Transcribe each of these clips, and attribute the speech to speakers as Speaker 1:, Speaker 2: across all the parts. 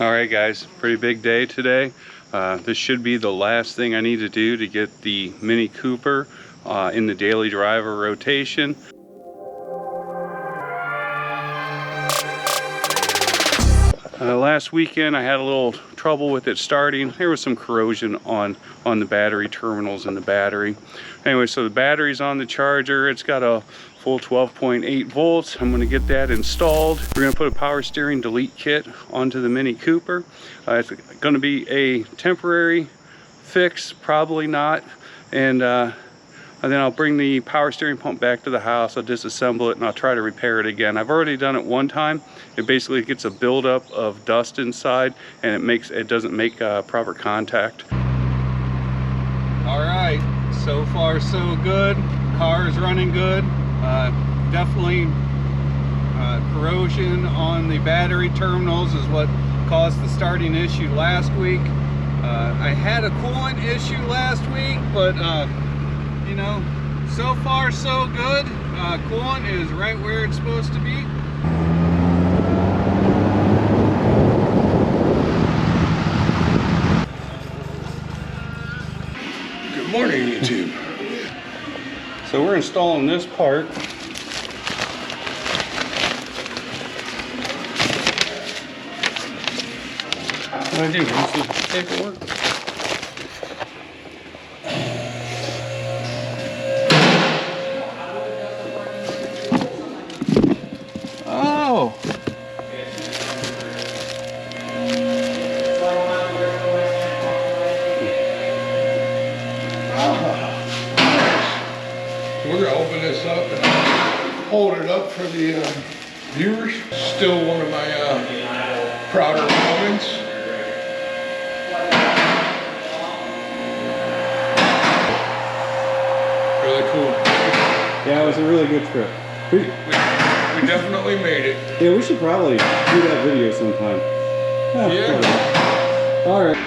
Speaker 1: All right, guys, pretty big day today. This should be the last thing I need to do to get the Mini Cooper in the daily driver rotation. Last weekend I had a little trouble with it starting. There was some corrosion on the battery terminals in the battery. Anyway, so the battery's on the charger. It's got a full 12.8 volts. I'm going to get that installed. We're going to put a power steering delete kit onto the Mini Cooper. It's going to be a temporary fix, probably not. And then I'll bring the power steering pump back to the house. I'll disassemble it and I'll try to repair it again. I've already done it one time. It basically gets a buildup of dust inside and it doesn't make proper contact. All right, so far so good. Car is running good. Definitely corrosion on the battery terminals is what caused the starting issue last week. I had a coolant issue last week, but you know, so far so good. Coolant is right where it's supposed to be.
Speaker 2: Good morning, YouTube.
Speaker 1: So we're installing this part. What do I do? This is paperwork. Oh.
Speaker 2: We're gonna open this up and hold it up for the viewers. Still one of my prouder moments. Really cool.
Speaker 3: Yeah, it was a really good trip.
Speaker 2: We definitely made it.
Speaker 3: Yeah, we should probably do that video sometime.
Speaker 2: Yeah.
Speaker 3: All right.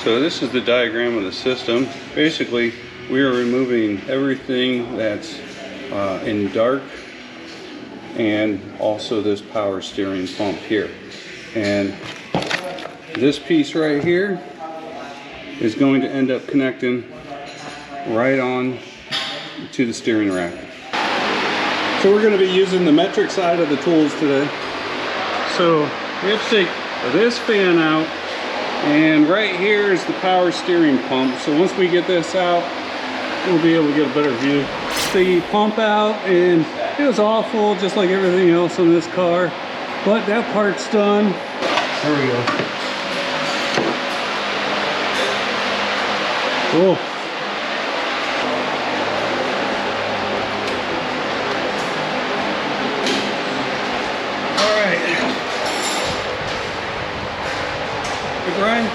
Speaker 1: So this is the diagram of the system. Basically, we are removing everything that's in dark and also this power steering pump here. And this piece right here is going to end up connecting right on to the steering rack.
Speaker 3: So we're going to be using the metric side of the tools today.
Speaker 1: So we have to take this fan out, and right here is the power steering pump. So once we get this out, we'll be able to get a better view. The pump out, and it was awful, just like everything else on this car. But that part's done. There we go. Cool. Brian,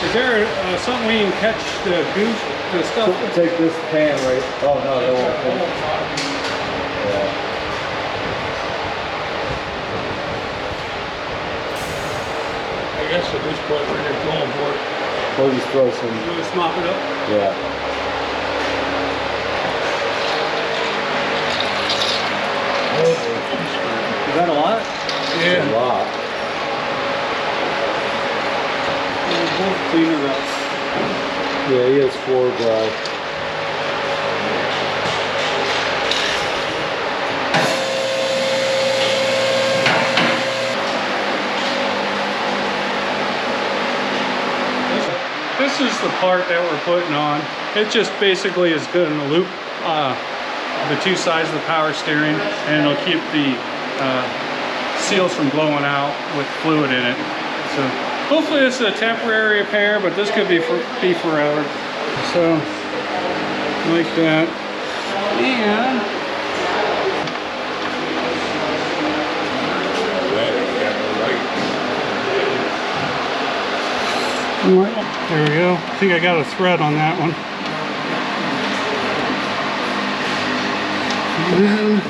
Speaker 1: is there something we can catch the goose, the stuff?
Speaker 3: Take this pan right. Oh no, that won't fit. Yeah.
Speaker 2: I guess at this point we're just going for it.
Speaker 3: We'll just throw some.
Speaker 1: You want to mop it up?
Speaker 3: Yeah. Is that a lot?
Speaker 2: Yeah.
Speaker 3: A lot.
Speaker 1: Clean it up.
Speaker 3: Yeah, he has 4 dry.
Speaker 1: This is the part that we're putting on. It just basically is going to loop the 2 sides of the power steering, and it'll keep the seals from blowing out with fluid in it. So hopefully this is a temporary repair, but this could be forever. So, like that. And there we go. I think I got a thread on that one. And then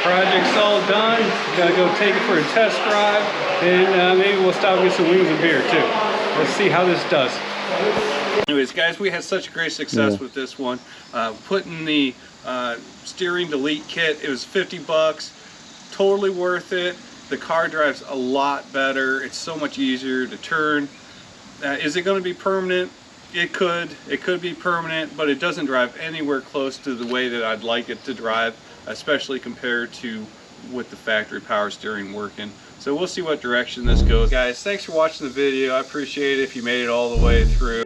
Speaker 1: project's all done. Gotta go we'll take it for a test drive, and maybe we'll stop and get some wings and beer too. Let's see how this does. Anyways, guys, we had such great success with this one. Putting the steering delete kit, it was 50 bucks. Totally worth it. The car drives a lot better. It's so much easier to turn. Is it going to be permanent? It could be permanent, but it doesn't drive anywhere close to the way that I'd like it to drive, especially compared to with the factory power steering working. So we'll see what direction this goes. Guys, thanks for watching the video. I appreciate it if you made it all the way through.